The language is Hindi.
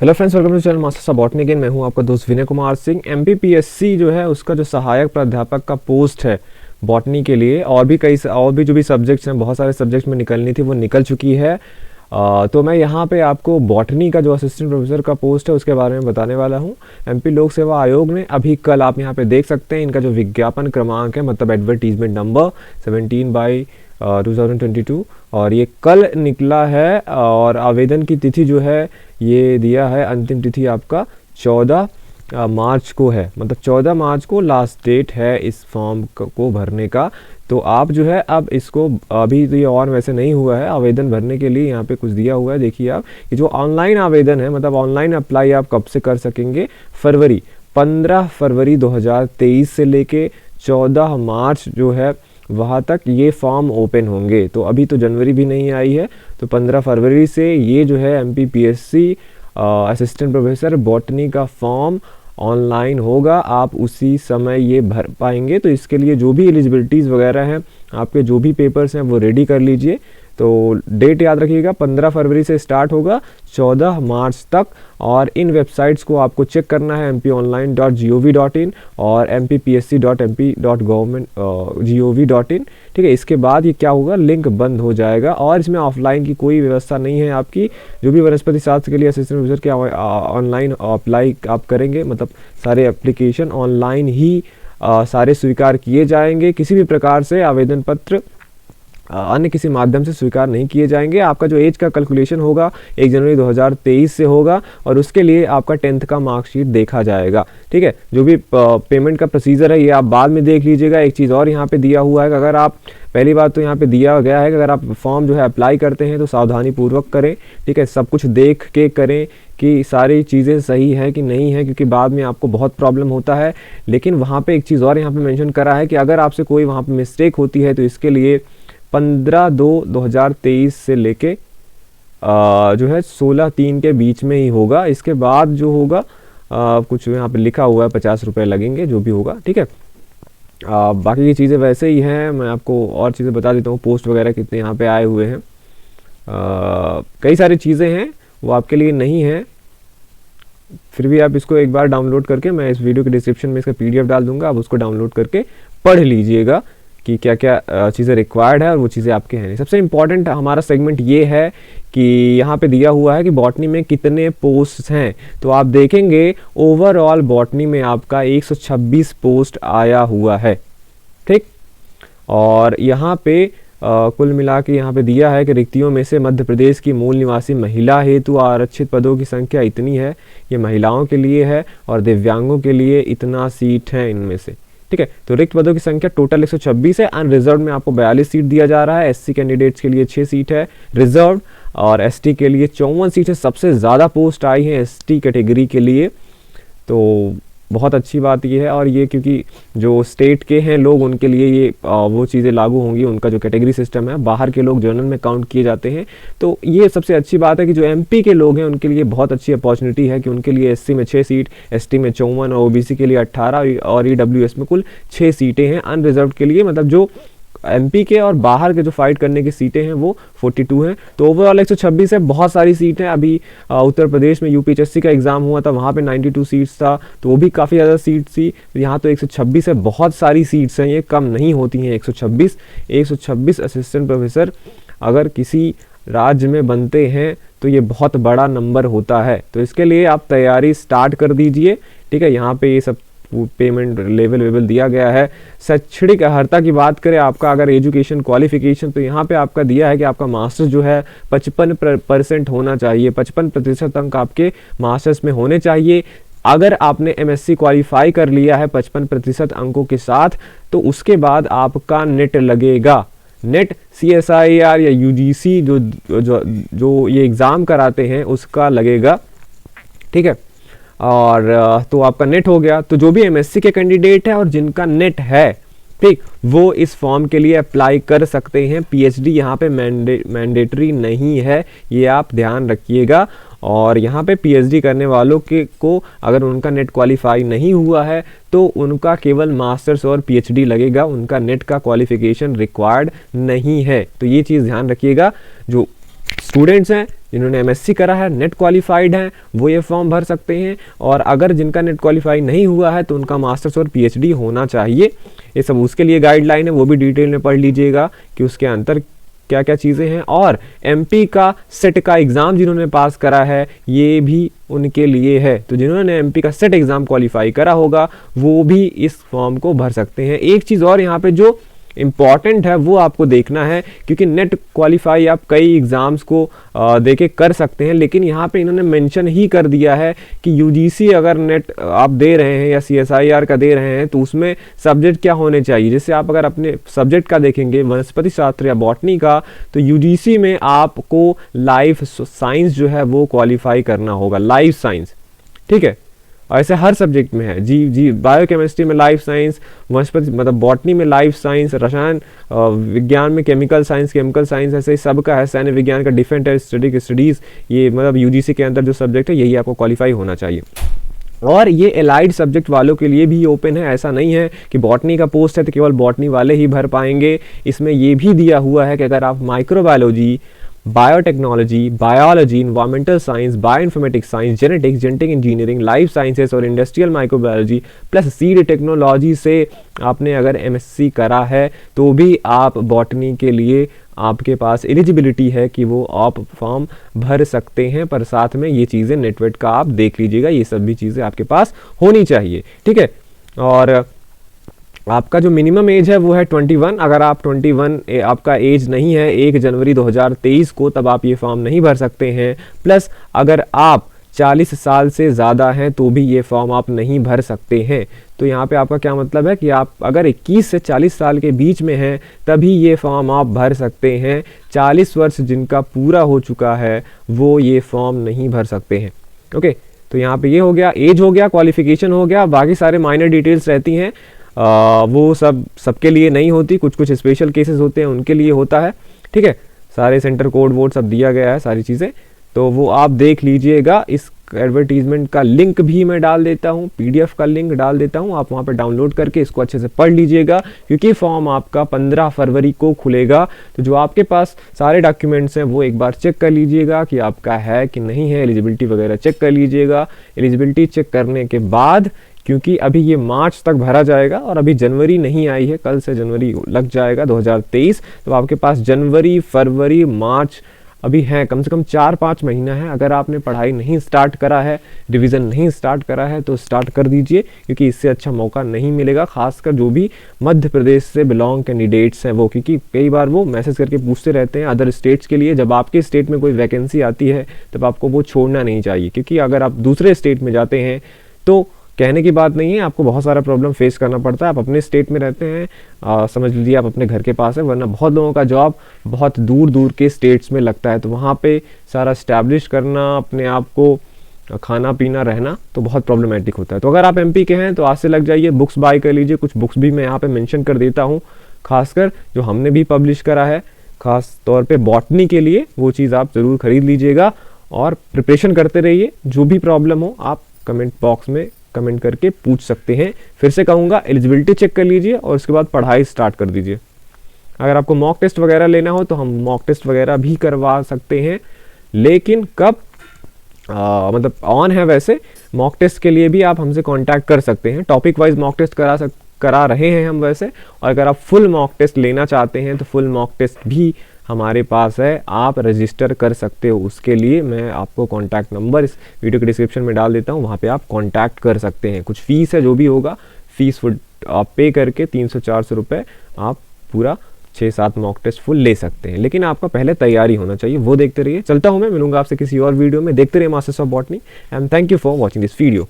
Hello friends, welcome to channel masters of botany again. मैं हूं आपका दोस्त विनय कुमार सिंह। एमपीपीएससी जो है उसका जो सहायक प्राध्यापक का पोस्ट है बॉटनी के लिए, और भी जो भी सब्जेक्ट्स हैं, बहुत सारे सब्जेक्ट्स में निकलनी थी वो निकल चुकी है। तो मैं यहाँ पे आपको बॉटनी का जो असिस्टेंट प्रोफेसर का पोस्ट है उसके बारे में बताने वाला हूँ। एमपी लोक सेवा आयोग ने अभी कल, आप यहाँ पे देख सकते हैं, इनका जो विज्ञापन क्रमांक है, मतलब एडवर्टीजमेंट नंबर 17/2022, और ये कल निकला है। और आवेदन की तिथि जो है ये दिया है, अंतिम तिथि आपका 14 मार्च को है, मतलब 14 मार्च को लास्ट डेट है इस फॉर्म को भरने का। तो आप जो है अब इसको, अभी तो ये और वैसे नहीं हुआ है आवेदन भरने के लिए, यहाँ पे कुछ दिया हुआ है, देखिए आप, ये जो ऑनलाइन आवेदन है, मतलब ऑनलाइन अप्लाई आप कब से कर सकेंगे, 15 फरवरी 2023 से लेके 14 मार्च जो है वहाँ तक ये फॉर्म ओपन होंगे। तो अभी तो जनवरी भी नहीं आई है, तो 15 फरवरी से ये जो है एमपीपीएससी असिस्टेंट प्रोफेसर बॉटनी का फॉर्म ऑनलाइन होगा, आप उसी समय ये भर पाएंगे। तो इसके लिए जो भी एलिजिबिलिटीज़ वगैरह हैं, आपके जो भी पेपर्स हैं वो रेडी कर लीजिए। तो डेट याद रखिएगा, 15 फरवरी से स्टार्ट होगा 14 मार्च तक। और इन वेबसाइट्स को आपको चेक करना है, mpionline.gov.in और mpsc.mp.gov.in, ठीक है। इसके बाद ये क्या होगा, लिंक बंद हो जाएगा और इसमें ऑफलाइन की कोई व्यवस्था नहीं है आपकी। जो भी वनस्पति शास्त्र के लिए असिस्टेंट प्रोफेसर के ऑनलाइन अप्लाई आप करेंगे, मतलब सारे एप्लीकेशन ऑनलाइन ही सारे स्वीकार किए जाएंगे। किसी भी प्रकार से आवेदन पत्र अन्य किसी माध्यम से स्वीकार नहीं किए जाएंगे। आपका जो एज का कैलकुलेशन होगा 1 जनवरी 2023 से होगा, और उसके लिए आपका 10th का मार्कशीट देखा जाएगा, ठीक है। जो भी पेमेंट का प्रोसीजर है ये आप बाद में देख लीजिएगा। एक चीज़ और यहाँ पे दिया हुआ है कि अगर आप, पहली बात तो यहाँ पे दिया गया है कि अगर आप फॉर्म जो है अप्लाई करते हैं तो सावधानी पूर्वक करें, ठीक है। सब कुछ देख के करें कि सारी चीज़ें सही है कि नहीं है, क्योंकि बाद में आपको बहुत प्रॉब्लम होता है। लेकिन वहाँ पे एक चीज़ और यहाँ पे मेंशन करा है कि अगर आपसे कोई वहाँ पे मिस्टेक होती है तो इसके लिए 15/2/2023 से लेके जो है 16/3 के बीच में ही होगा। इसके बाद जो होगा कुछ यहाँ पे लिखा हुआ है 50 रुपये लगेंगे, जो भी होगा, ठीक है। बाकी की चीज़ें वैसे ही हैं। मैं आपको और चीज़ें बता देता हूँ, पोस्ट वगैरह कितने यहाँ पे आए हुए हैं। कई सारी चीज़ें हैं वो आपके लिए नहीं है, फिर भी आप इसको एक बार डाउनलोड करके, मैं इस वीडियो के डिस्क्रिप्शन में इसका PDF डाल दूंगा, आप उसको डाउनलोड करके पढ़ लीजिएगा कि क्या क्या चीज़ें रिक्वायर्ड है और वो चीज़ें आपके हैं। सबसे इम्पॉर्टेंट हमारा सेगमेंट ये है कि यहाँ पे दिया हुआ है कि बॉटनी में कितने पोस्ट हैं। तो आप देखेंगे ओवरऑल बॉटनी में आपका 126 पोस्ट आया हुआ है, ठीक। और यहाँ पे कुल मिला के यहाँ पे दिया है कि रिक्तियों में से मध्य प्रदेश की मूल निवासी महिला हेतु आरक्षित पदों की संख्या इतनी है, ये महिलाओं के लिए है, और दिव्यांगों के लिए इतना सीट है इनमें से, ठीक है। तो रिक्त पदों की संख्या टोटल 126 है। अनरिजर्व में आपको 42 सीट दिया जा रहा है। एससी कैंडिडेट्स के लिए 6 सीट है रिजर्व, और एसटी के लिए 54 सीट है। सबसे ज़्यादा पोस्ट आई है एसटी कैटेगरी के लिए, तो बहुत अच्छी बात ये है। और ये क्योंकि जो स्टेट के हैं लोग, उनके लिए ये वो चीज़ें लागू होंगी, उनका जो कैटेगरी सिस्टम है, बाहर के लोग जनरल में काउंट किए जाते हैं। तो ये सबसे अच्छी बात है कि जो एमपी के लोग हैं उनके लिए बहुत अच्छी अपॉर्चुनिटी है कि उनके लिए एससी में 6 सीट, एसटी में 54 और ओबीसी के लिए 18 और ईडब्ल्यूएस में कुल 6 सीटें हैं। अनरिजर्व के लिए, मतलब जो एमपी के और बाहर के जो फाइट करने की सीटें हैं वो 42 हैं। तो ओवरऑल 126 है, बहुत सारी सीटें। अभी उत्तर प्रदेश में यूपीएससी का एग्जाम हुआ था, वहाँ पे 92 सीट्स था, तो वो भी काफ़ी ज़्यादा सीट थी। यहाँ तो 126 है, बहुत सारी सीट्स हैं, ये कम नहीं होती हैं। 126 असिस्टेंट प्रोफेसर अगर किसी राज्य में बनते हैं तो ये बहुत बड़ा नंबर होता है। तो इसके लिए आप तैयारी स्टार्ट कर दीजिए, ठीक है। यहाँ पे ये सब पेमेंट लेवल दिया गया है। शैक्षणिक अर्हता की बात करें, आपका अगर एजुकेशन क्वालिफिकेशन, तो यहाँ पे आपका दिया है कि आपका मास्टर्स जो है 55% होना चाहिए। 55% अंक आपके मास्टर्स में होने चाहिए। अगर आपने एमएससी क्वालिफाई कर लिया है 55% अंकों के साथ, तो उसके बाद आपका नेट लगेगा। नेट CSIR या UGC जो ये एग्ज़ाम कराते हैं उसका लगेगा, ठीक है। और तो आपका नेट हो गया। तो जो भी एमएससी के कैंडिडेट है और जिनका नेट है, ठीक, वो इस फॉर्म के लिए अप्लाई कर सकते हैं। पीएचडी यहाँ पे मैंडेटरी नहीं है, ये आप ध्यान रखिएगा। और यहाँ पे पीएचडी करने वालों को अगर उनका नेट क्वालिफाई नहीं हुआ है तो उनका केवल मास्टर्स और पीएचडी लगेगा, उनका नेट का क्वालिफिकेशन रिक्वायर्ड नहीं है। तो ये चीज़ ध्यान रखिएगा। जो स्टूडेंट्स हैं जिन्होंने एमएससी करा है, नेट क्वालिफाइड हैं, वो ये फॉर्म भर सकते हैं। और अगर जिनका नेट क्वालिफाई नहीं हुआ है तो उनका मास्टर्स और पीएचडी होना चाहिए। ये सब उसके लिए गाइडलाइन है, वो भी डिटेल में पढ़ लीजिएगा कि उसके अंतर क्या क्या चीज़ें हैं। और एमपी का सेट का एग्ज़ाम जिन्होंने पास करा है ये भी उनके लिए है। तो जिन्होंने एमपी का सेट एग्ज़ाम क्वालिफाई करा होगा वो भी इस फॉर्म को भर सकते हैं। एक चीज़ और यहाँ पे जो इम्पॉर्टेंट है वो आपको देखना है, क्योंकि नेट क्वालिफाई आप कई एग्ज़ाम्स को देके कर सकते हैं, लेकिन यहाँ पे इन्होंने मेंशन ही कर दिया है कि यूजीसी अगर नेट आप दे रहे हैं या सीएसआईआर का दे रहे हैं तो उसमें सब्जेक्ट क्या होने चाहिए। जैसे आप अगर अपने सब्जेक्ट का देखेंगे वनस्पति शास्त्र या बॉटनी का, तो यूजीसी में आपको लाइफ साइंस जो है वो क्वालिफाई करना होगा, लाइफ साइंस, ठीक है। और ऐसे हर सब्जेक्ट में है, जी बायोकेमिस्ट्री में लाइफ साइंस, वनस्पति मतलब बॉटनी में लाइफ साइंस, रसायन विज्ञान में केमिकल साइंस, ऐसे ही सबका है। सैन्य विज्ञान का डिफेंस स्टडी स्टडीज़, ये मतलब यूजीसी के अंदर जो सब्जेक्ट है यही आपको क्वालिफाई होना चाहिए। और ये एलाइड सब्जेक्ट वालों के लिए भी ओपन है, ऐसा नहीं है कि बॉटनी का पोस्ट है तो केवल बॉटनी वाले ही भर पाएंगे। इसमें ये भी दिया हुआ है कि अगर आप microbiology, biotechnology, biology, environmental science, bioinformatics science, genetic engineering, life sciences और industrial microbiology plus seed technology से आपने अगर एमएससी करा है तो भी आप बॉटनी के लिए आपके पास एलिजिबिलिटी है कि वो आप फॉर्म भर सकते हैं। पर साथ में ये चीज़ें नेटवेट का आप देख लीजिएगा, ये सब भी चीज़ें आपके पास होनी चाहिए, ठीक है। और आपका जो मिनिमम एज है वो है 21। अगर आप 21 आपका एज नहीं है 1 जनवरी 2023 को, तब आप ये फॉर्म नहीं भर सकते हैं। प्लस अगर आप 40 साल से ज़्यादा हैं तो भी ये फॉर्म आप नहीं भर सकते हैं। तो यहाँ पे आपका क्या मतलब है कि आप अगर 21 से 40 साल के बीच में हैं तभी ये फॉर्म आप भर सकते हैं। 40 वर्ष जिनका पूरा हो चुका है वो ये फॉर्म नहीं भर सकते हैं, ओके। तो यहाँ पे ये हो गया, एज हो गया, क्वालिफिकेशन हो गया, बाकी सारे माइनर डिटेल्स रहती हैं, वो सबके लिए नहीं होती, कुछ स्पेशल केसेस होते हैं उनके लिए होता है, ठीक है। सारे सेंटर कोड वोड सब दिया गया है, सारी चीज़ें, तो वो आप देख लीजिएगा। इस एडवर्टीजमेंट का लिंक भी मैं डाल देता हूँ, पीडीएफ का लिंक डाल देता हूँ, आप वहाँ पे डाउनलोड करके इसको अच्छे से पढ़ लीजिएगा, क्योंकि फॉर्म आपका 15 फरवरी को खुलेगा। तो जो आपके पास सारे डॉक्यूमेंट्स हैं वो एक बार चेक कर लीजिएगा कि आपका है कि नहीं है, एलिजिबिलिटी वगैरह चेक कर लीजिएगा। एलिजिबिलिटी चेक करने के बाद, क्योंकि अभी ये मार्च तक भरा जाएगा और अभी जनवरी नहीं आई है, कल से जनवरी लग जाएगा 2023, तो आपके पास जनवरी, फरवरी, मार्च अभी है, कम से कम 4-5 महीना है। अगर आपने पढ़ाई नहीं स्टार्ट करा है, रिवीजन नहीं स्टार्ट करा है तो स्टार्ट कर दीजिए, क्योंकि इससे अच्छा मौका नहीं मिलेगा, खासकर जो भी मध्य प्रदेश से बिलोंग कैंडिडेट्स हैं वो, क्योंकि कई बार वो मैसेज करके पूछते रहते हैं अदर स्टेट्स के लिए। जब आपके स्टेट में कोई वैकेंसी आती है तब आपको वो छोड़ना नहीं चाहिए, क्योंकि अगर आप दूसरे स्टेट में जाते हैं तो कहने की बात नहीं है, आपको बहुत सारा प्रॉब्लम फेस करना पड़ता है। आप अपने स्टेट में रहते हैं, समझ लीजिए आप अपने घर के पास है, वरना बहुत लोगों का जॉब बहुत दूर दूर के स्टेट्स में लगता है, तो वहाँ पे सारा इस्टेब्लिश करना, अपने आप को खाना पीना रहना तो बहुत प्रॉब्लमेटिक होता है। तो अगर आप एमपी के हैं तो आज से लग जाइए, बुक्स बाय कर लीजिए। कुछ बुक्स भी मैं यहाँ पे मेंशन कर देता हूँ, खासकर जो हमने भी पब्लिश करा है खास तौर पे बॉटनी के लिए, वो चीज़ आप ज़रूर खरीद लीजिएगा और प्रिपरेशन करते रहिए। जो भी प्रॉब्लम हो आप कमेंट बॉक्स में कमेंट करके पूछ सकते हैं। फिर से कहूँगा, एलिजिबिलिटी चेक कर लीजिए और उसके बाद पढ़ाई स्टार्ट कर दीजिए। अगर आपको मॉक टेस्ट वगैरह लेना हो तो हम मॉक टेस्ट वगैरह भी करवा सकते हैं, लेकिन कब मतलब ऑन है वैसे मॉक टेस्ट के लिए भी आप हमसे कांटेक्ट कर सकते हैं। टॉपिक वाइज मॉक टेस्ट करा रहे हैं हम वैसे, और अगर आप फुल मॉक टेस्ट लेना चाहते हैं तो फुल मॉक टेस्ट भी हमारे पास है, आप रजिस्टर कर सकते हो। उसके लिए मैं आपको कॉन्टैक्ट नंबर इस वीडियो के डिस्क्रिप्शन में डाल देता हूँ, वहाँ पे आप कॉन्टैक्ट कर सकते हैं। कुछ फीस है, जो भी होगा फीस आप पे करके 300-400 रुपये आप पूरा 6-7 मॉक टेस्ट फुल ले सकते हैं, लेकिन आपका पहले तैयारी होना चाहिए। वो देखते रहिए। चलता हूँ मैं, मिलूंगा आपसे किसी और वीडियो में। देखते रहिए masters of botany and thank you for watching this video.